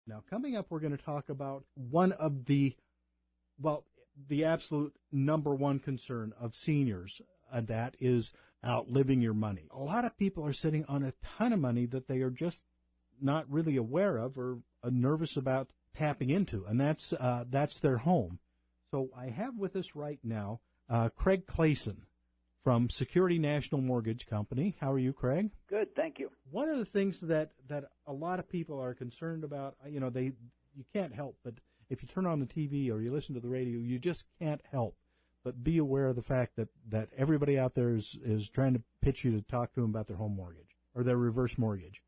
Now, coming up, we're going to talk about one of the absolute number one concern of seniors, and that is outliving your money. A lot of people are sitting on a ton of money that they are just not really aware of or nervous about tapping into, and that's their home. So I have with us right now Craig Clayson from Security National Mortgage Company. How are you, Craig? Good, thank you. One of the things that a lot of people are concerned about, you can't help but if you turn on the TV or you listen to the radio, you just can't help but be aware of the fact that everybody out there is trying to pitch you to talk to them about their home mortgage or their reverse mortgage.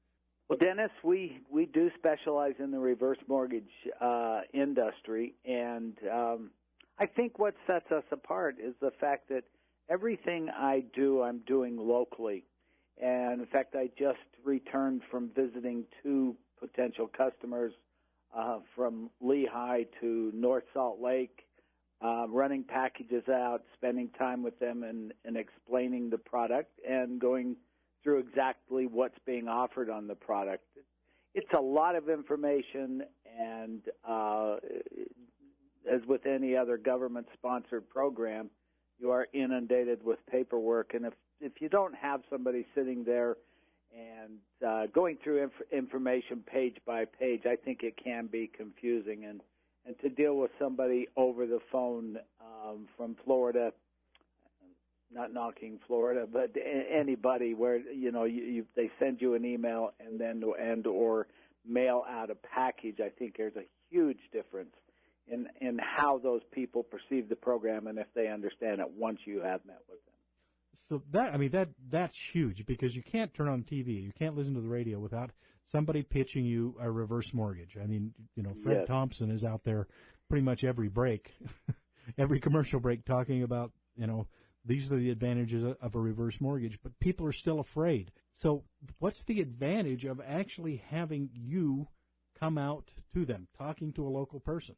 Well, Dennis, we do specialize in the reverse mortgage industry, and I think what sets us apart is the fact that everything I do, I'm doing locally. And, in fact, I just returned from visiting 2 potential customers from Lehigh to North Salt Lake, running packages out, spending time with them and explaining the product and going through exactly what's being offered on the product. It's a lot of information, and as with any other government-sponsored program, you are inundated with paperwork. And if you don't have somebody sitting there and going through information page by page, I think it can be confusing. And to deal with somebody over the phone from Florida, not knocking Florida, but anybody where they send you an email and or mail out a package, I think there's a huge difference in how those people perceive the program and if they understand it once you have met with them. So that's huge, because you can't turn on TV, you can't listen to the radio without somebody pitching you a reverse mortgage. I mean, Fred Yes. Thompson is out there pretty much every break, every commercial break, talking about, these are the advantages of a reverse mortgage, but people are still afraid. So what's the advantage of actually having you come out to them, talking to a local person?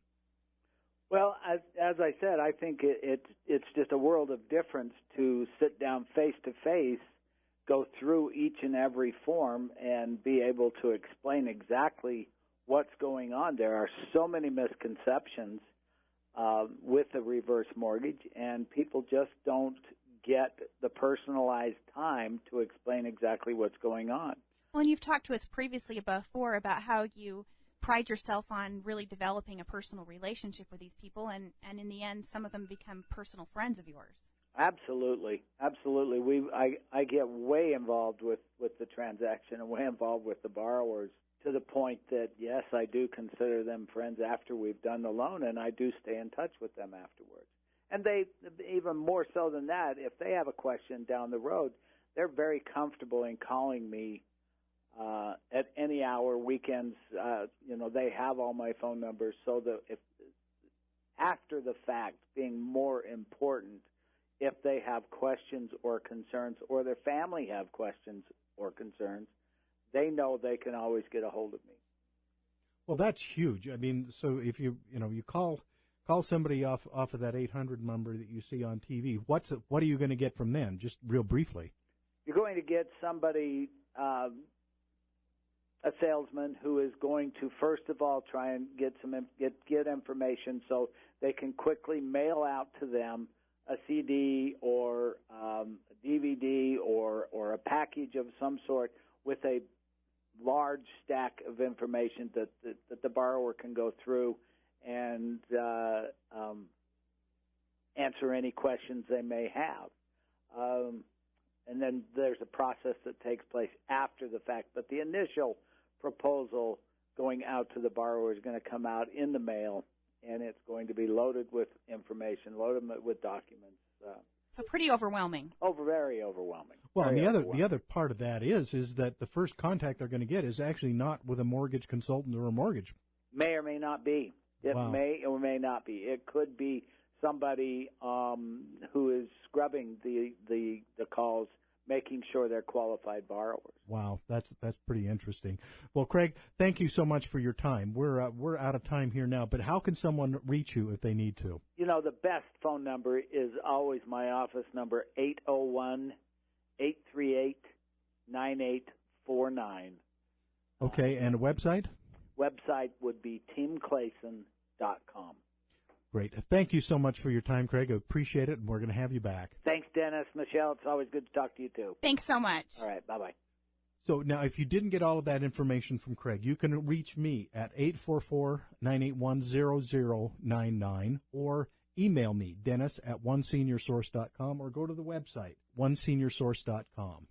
Well, as I said, I think it's just a world of difference to sit down face to face, go through each and every form, and be able to explain exactly what's going on. There are so many misconceptions with the reverse mortgage, and people just don't get the personalized time to explain exactly what's going on. Well, and you've talked to us previously before about how you pride yourself on really developing a personal relationship with these people, and in the end, some of them become personal friends of yours. Absolutely. I get way involved with the transaction and way involved with the borrowers, to the point that, yes, I do consider them friends after we've done the loan, and I do stay in touch with them afterwards. And they, even more so than that, if they have a question down the road, they're very comfortable in calling me at any hour, weekends. They have all my phone numbers, so that if after the fact, being more important, if they have questions or concerns, or their family have questions or concerns, they know they can always get a hold of me. Well, that's huge. I mean, so if you call somebody off of that 800 number that you see on TV, what are you going to get from them? Just real briefly. You're going to get somebody, a salesman, who is going to first of all try and get information so they can quickly mail out to them a CD or a DVD or a package of some sort with a large stack of information that the borrower can go through and answer any questions they may have. And then there's a process that takes place after the fact. But the initial proposal going out to the borrower is going to come out in the mail, and it's going to be loaded with information, loaded with documents. So pretty overwhelming. Very overwhelming. Well, and the other part of that is that the first contact they're going to get is actually not with a mortgage consultant or a mortgage. May or may not be. It Wow. may or may not be. It could be somebody who is scrubbing the calls, making sure they're qualified borrowers. Wow, that's pretty interesting. Well, Craig, thank you so much for your time. We're out of time here now, but how can someone reach you if they need to? The best phone number is always my office number, 801-838-9849. Okay, and a website? website would be timclayson.com. Great. Thank you so much for your time, Craig. I appreciate it, and we're going to have you back. Thanks, Dennis. Michelle, it's always good to talk to you, too. Thanks so much. All right, bye-bye. So now, if you didn't get all of that information from Craig, you can reach me at 844-981-0099 or email me, Dennis at oneseniorsource.com, or go to the website, oneseniorsource.com.